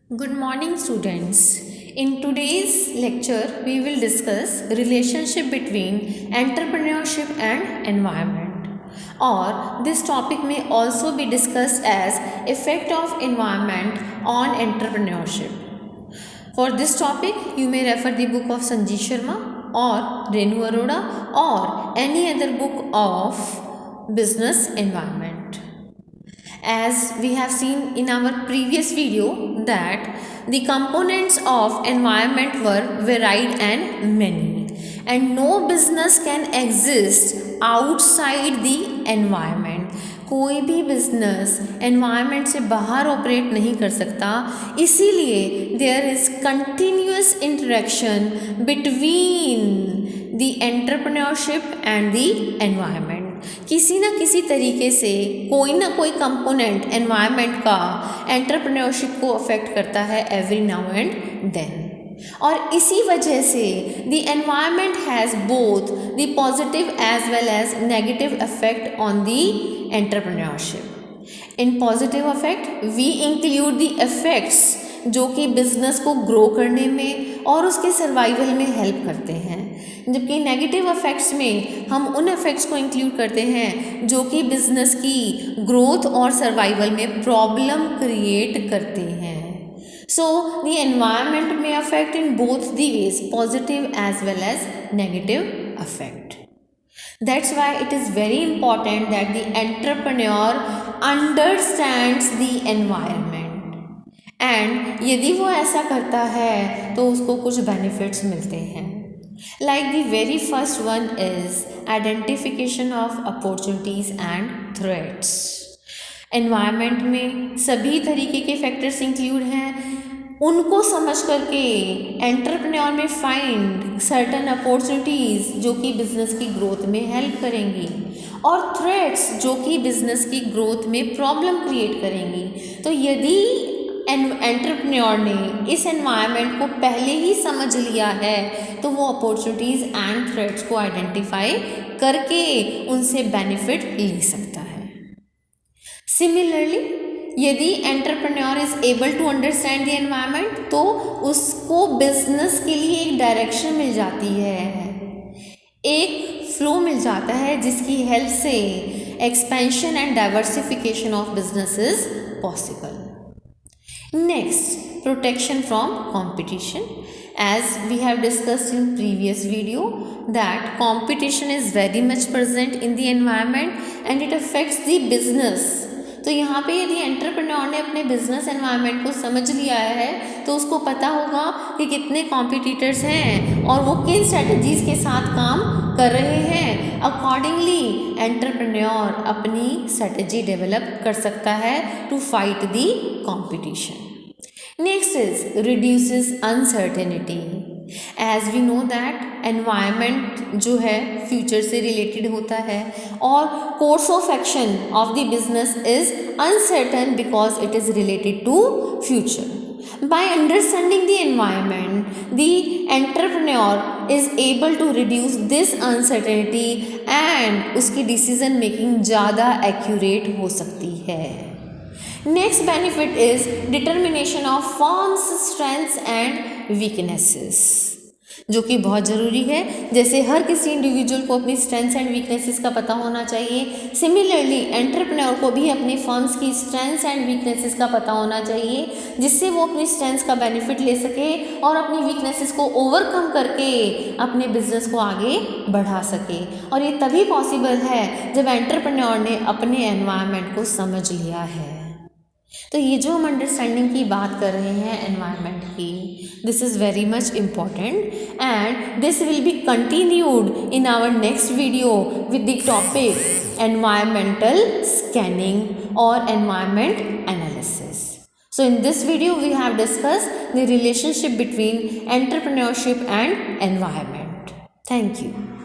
Good morning, students. In today's lecture, we will discuss relationship between entrepreneurship and environment. Or this topic may also be discussed as effect of environment on entrepreneurship. For this topic, you may refer the book of Sanjeev Sharma or Renu Arora or any other book of business environment. As we have seen in our previous video that the components of environment were varied and many, and no business can exist outside the environment. कोई भी business environment से बाहर operate नहीं कर सकता, इसीलिए there is continuous interaction between the entrepreneurship and the environment. किसी ना किसी तरीके से कोई ना कोई कंपोनेंट एनवायरनमेंट का एंटरप्रेन्योरशिप को अफेक्ट करता है एवरी नाउ एंड देन. और इसी वजह से the environment has both the positive as well as negative effect on the entrepreneurship. In positive effect we include the effects जो कि बिजनेस को ग्रो करने में और उसके सर्वाइवल में हेल्प करते हैं, जबकि नेगेटिव इफेक्ट्स में हम उन इफेक्ट्स को इंक्लूड करते हैं जो कि बिजनेस की ग्रोथ और सर्वाइवल में प्रॉब्लम क्रिएट करते हैं. So the environment may affect in both the ways, positive as well as negative effect. That's why it is very important that the entrepreneur understands the environment. And यदि वो ऐसा करता है तो उसको कुछ benefits मिलते हैं. Like the very first one is identification of opportunities and threats. Environment में सभी तरीके के फैक्टर्स इंक्लूड हैं. उनको समझ करके एंटरप्रेन्योर में फाइंड सर्टन अपॉर्चुनिटीज़ जो कि बिजनेस की ग्रोथ में हेल्प करेंगी और थ्रेट्स जो कि बिजनेस की ग्रोथ में प्रॉब्लम क्रिएट करेंगी. तो यदि एंटरप्रेन्योर ने इस एनवायरनमेंट को पहले ही समझ लिया है तो वो अपॉर्चुनिटीज़ एंड थ्रेट्स को आइडेंटिफाई करके उनसे बेनिफिट ले सकता है. सिमिलरली यदि entrepreneur is able to understand the environment तो उसको बिजनेस के लिए एक डायरेक्शन मिल जाती है, एक फ्लो मिल जाता है जिसकी हेल्प से expansion and diversification of business is possible. Next, protection from competition. As we have discussed in previous video that competition is very much present in the environment and it affects the business. तो यहाँ पे यदि entrepreneur ने अपने business environment को समझ लिया है तो उसको पता होगा कि कितने कॉम्पिटिटर्स हैं और वो किन स्ट्रेटजीज के साथ काम कर रहे हैं. अकॉर्डिंगली एंटरप्रेन्योर अपनी स्ट्रेटजी डेवलप कर सकता है to fight the competition. Next is reduces uncertainty. As we know that environment जो है future से related होता है और course of action of the business is uncertain because it is related to future. By understanding the environment, the entrepreneur is able to reduce this uncertainty and उसकी decision making ज़्यादा accurate हो सकती है. Next benefit is determination of firm's strengths and weaknesses, जो कि बहुत ज़रूरी है. जैसे हर किसी इंडिविजुअल को अपनी स्ट्रेंथ्स एंड वीकनेसेस का पता होना चाहिए, सिमिलरली एंटरप्रेन्योर को भी अपने फर्म्स की स्ट्रेंथ्स एंड वीकनेसेस का पता होना चाहिए जिससे वो अपनी स्ट्रेंथ्स का बेनिफिट ले सके और अपनी वीकनेसेस को ओवरकम करके अपने बिजनेस को आगे बढ़ा सके. और ये तभी पॉसिबल है जब एंटरप्रेन्योर ने अपने एनवायरनमेंट को समझ लिया है. तो ये जो हम अंडरस्टैंडिंग की बात कर रहे हैं एनवायरनमेंट की, this is very much important and this will be continued in our next video with the topic environmental scanning और environment analysis. So in this video we have discussed the relationship between entrepreneurship and environment. Thank you.